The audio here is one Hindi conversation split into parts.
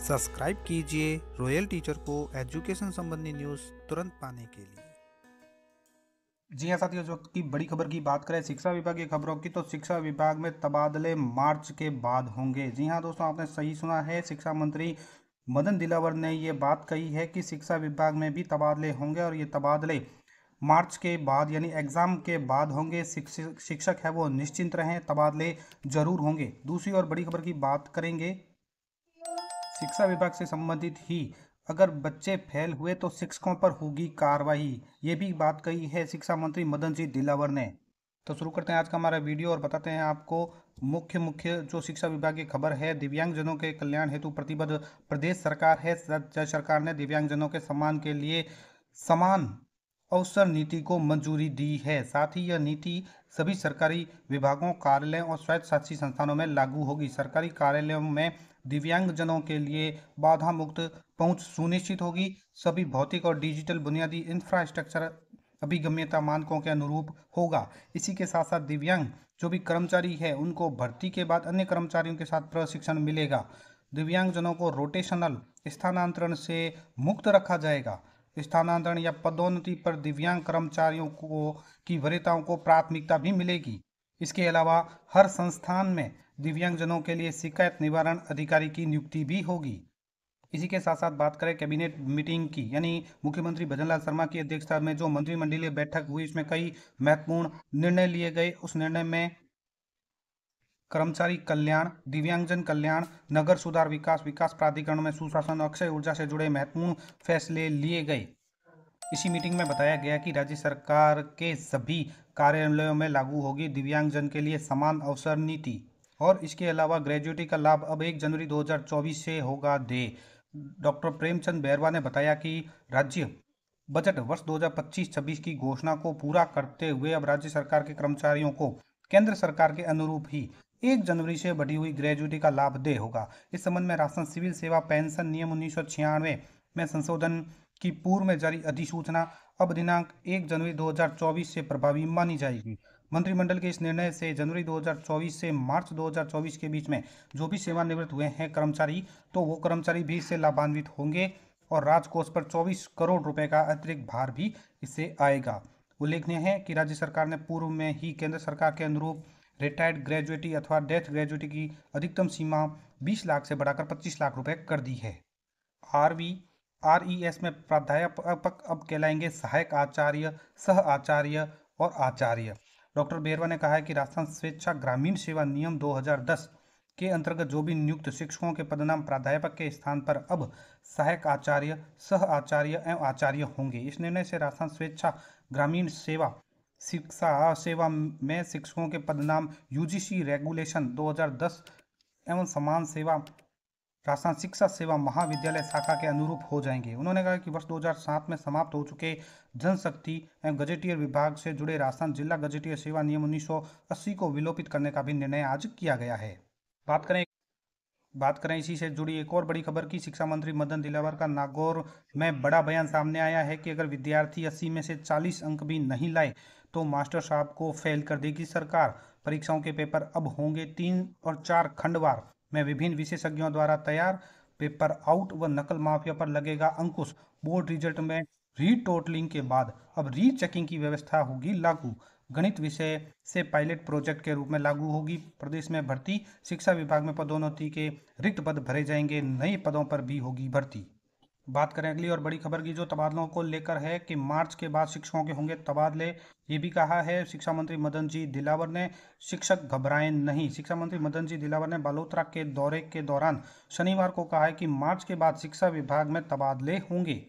सब्सक्राइब कीजिए रॉयल टीचर को एजुकेशन संबंधी न्यूज़ तुरंत पाने के लिए। जी हाँ साथियों, जो की बड़ी खबर की बात करें शिक्षा विभाग की खबरों की, तो शिक्षा विभाग में तबादले मार्च के बाद होंगे। जी हाँ दोस्तों, आपने सही सुना है। शिक्षा मंत्री मदन दिलावर ने ये बात कही है कि शिक्षा विभाग में भी तबादले होंगे और ये तबादले मार्च के बाद यानी एग्जाम के बाद होंगे। शिक्षक है वो निश्चिंत रहें, तबादले जरूर होंगे। दूसरी और बड़ी खबर की बात करेंगे शिक्षा विभाग से संबंधित ही, अगर बच्चे फेल हुए तो शिक्षकों पर होगी कार्रवाई। ये भी बात कही है शिक्षा मंत्री मदन जी दिलावर ने। तो शुरू करते हैं आज का हमारा वीडियो और बताते हैं आपको मुख्य मुख्य जो शिक्षा विभाग की खबर है। दिव्यांगजनों के कल्याण हेतु प्रतिबद्ध प्रदेश सरकार है। राज्य सरकार ने दिव्यांगजनों के सम्मान के लिए समान अवसर नीति को मंजूरी दी है। साथ ही यह नीति सभी सरकारी विभागों, कार्यालयों और स्वायत्त शासी संस्थानों में लागू होगी। सरकारी कार्यालयों में दिव्यांगजनों के लिए बाधा मुक्त पहुंच सुनिश्चित होगी। सभी भौतिक और डिजिटल बुनियादी इंफ्रास्ट्रक्चर अभिगम्यता मानकों के अनुरूप होगा। इसी के साथ साथ दिव्यांग जो भी कर्मचारी है उनको भर्ती के बाद अन्य कर्मचारियों के साथ प्रशिक्षण मिलेगा। दिव्यांगजनों को रोटेशनल स्थानांतरण से मुक्त रखा जाएगा। स्थानांतरण या पदोन्नति पर दिव्यांग कर्मचारियों को की वरीयताओं को प्राथमिकता भी मिलेगी। इसके अलावा हर संस्थान में दिव्यांगजनों के लिए शिकायत निवारण अधिकारी की नियुक्ति भी होगी। इसी के साथ साथ बात करें कैबिनेट मीटिंग की, यानी मुख्यमंत्री भजनलाल शर्मा की अध्यक्षता में जो मंत्रिमंडलीय बैठक हुई, इसमें कई महत्वपूर्ण निर्णय लिए गए। उस निर्णय में कर्मचारी कल्याण, दिव्यांगजन कल्याण, नगर सुधार विकास, विकास प्राधिकरण में सुशासन, अक्षय ऊर्जा से जुड़े महत्वपूर्ण फैसले लिए गए। इसी मीटिंग में बताया गया कि राज्य सरकार के सभी कार्यालयों में लागू होगी दिव्यांगजन के लिए समान अवसर नीति। और इसके अलावा ग्रेजुएटी का लाभ अब 1 जनवरी 2024 से होगा दे। डॉक्टर प्रेमचंद बैरवा ने बताया कि राज्य बजट वर्ष 2025-26 की घोषणा को पूरा करते हुए अब राज्य सरकार के कर्मचारियों को केंद्र सरकार के अनुरूप ही 1 जनवरी से बढ़ी हुई ग्रेजुएटी का लाभ दे होगा। इस संबंध में राजस्थान सिविल सेवा पेंशन नियम 1996 में संशोधन की पूर्व में जारी अधिसूचना अब दिनांक 1 जनवरी 2024 से प्रभावी मानी जाएगी। मंत्रिमंडल के इस निर्णय से जनवरी 2024 से मार्च 2024 के बीच में जो भी सेवानिवृत्त हुए हैं कर्मचारी, तो वो कर्मचारी भी इससे लाभान्वित होंगे और राजकोष पर 24 करोड़ रुपए का अतिरिक्त भार भी इससे आएगा। उल्लेखनीय है कि राज्य सरकार ने पूर्व में ही केंद्र सरकार के अनुरूप रिटायर्ड ग्रेजुएटी अथवा डेथ ग्रेजुएटी की अधिकतम सीमा 20 लाख से बढ़ाकर 25 लाख रुपए कर दी है। RES में प्राध्यापक अब कहलाएंगे सहायक आचार्य, सह आचार्य और आचार्य। डॉक्टर बेरवा ने कहा है कि राजस्थान स्वेच्छा ग्रामीण सेवा नियम 2010 के अंतर्गत जो भी नियुक्त शिक्षकों के पदनाम प्राध्यापक के स्थान पर अब सहायक आचार्य, सह आचार्य एवं आचार्य होंगे। इस निर्णय से राजस्थान स्वेच्छा ग्रामीण सेवा शिक्षा सेवा में शिक्षकों के पदनाम UGC रेगुलेशन 2010 एवं समान सेवा राजस्थान शिक्षा सेवा महाविद्यालय शाखा के अनुरूप हो जाएंगे। उन्होंने कहा कि वर्ष 2007 में समाप्त हो चुके जनशक्ति एवं गजेटियर विभाग से जुड़े राजस्थान जिला गजेटियर सेवा नियम 1980 को विलोपित करने का भी निर्णय आज किया गया है। बात करें इसी से जुड़ी एक और बड़ी खबर की। शिक्षा मंत्री मदन दिलावर का नागौर में बड़ा बयान सामने आया है कि अगर विद्यार्थी 80 में से 40 अंक भी नहीं लाए तो मास्टर साहब को फेल कर देगी सरकार। परीक्षाओं के पेपर अब होंगे 3 और 4 खंडवार में विभिन्न विशेषज्ञों द्वारा तैयार। पेपर आउट व नकल माफिया पर लगेगा अंकुश। बोर्ड रिजल्ट में रीटोटलिंग के बाद अब रीचेकिंग की व्यवस्था होगी लागू। गणित विषय से पायलट प्रोजेक्ट के रूप में लागू होगी। प्रदेश में भर्ती शिक्षा विभाग में पदोन्नति के रिक्त पद भरे जाएंगे, नए पदों पर भी होगी भर्ती। बात करें अगली और बड़ी खबर की, जो तबादलों को लेकर है कि मार्च के बाद शिक्षकों के होंगे तबादले। ये भी कहा है शिक्षा मंत्री मदन जी दिलावर ने, शिक्षक घबराएं नहीं। शिक्षा मंत्री मदन जी दिलावर ने बालोतरा के दौरे के दौरान शनिवार को कहा है कि मार्च के बाद शिक्षा विभाग में तबादले होंगे।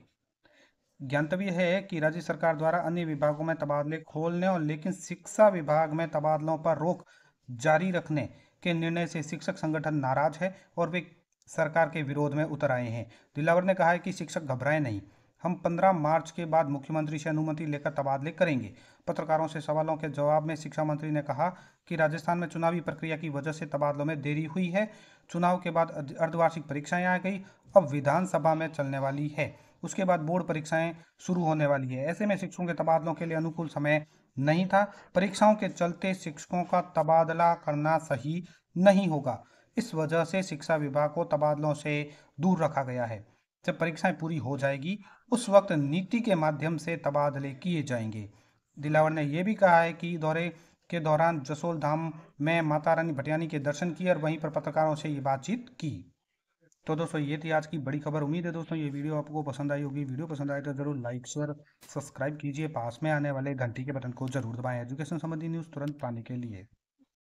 ज्ञातव्य है कि राज्य सरकार द्वारा अन्य विभागों में तबादले खोलने और लेकिन शिक्षा विभाग में तबादलों पर रोक जारी रखने के निर्णय से शिक्षक संगठन नाराज है और वे सरकार के विरोध में उतर आए हैं। दिलावर ने कहा है कि शिक्षक घबराए नहीं, हम 15 मार्च के बाद मुख्यमंत्री से अनुमति लेकर तबादले करेंगे। पत्रकारों से सवालों के जवाब में शिक्षा मंत्री ने कहा कि राजस्थान में चुनावी प्रक्रिया की वजह से तबादलों में देरी हुई है। चुनाव के बाद अर्धवार्षिक परीक्षाएं आ गई, अब विधानसभा में चलने वाली है, उसके बाद बोर्ड परीक्षाएं शुरू होने वाली है। ऐसे में शिक्षकों के तबादलों के लिए अनुकूल समय नहीं था। परीक्षाओं के चलते शिक्षकों का तबादला करना सही नहीं होगा। इस वजह से शिक्षा विभाग को तबादलों से दूर रखा गया है। जब परीक्षाएं पूरी हो जाएगी उस वक्त नीति के माध्यम से तबादले किए जाएंगे। दिलावर ने यह भी कहा है कि दौरे के दौरान जसोल धाम में माता रानी भटियानी के दर्शन किए और वहीं पर पत्रकारों से ये बातचीत की। तो दोस्तों ये थी आज की बड़ी खबर। उम्मीद है दोस्तों ये वीडियो आपको पसंद आई होगी। वीडियो पसंद आए तो जरूर लाइक शेयर सब्सक्राइब कीजिए। पास में आने वाले घंटी के बटन को जरूर दबाएं एजुकेशन संबंधी न्यूज़ तुरंत पाने के लिए।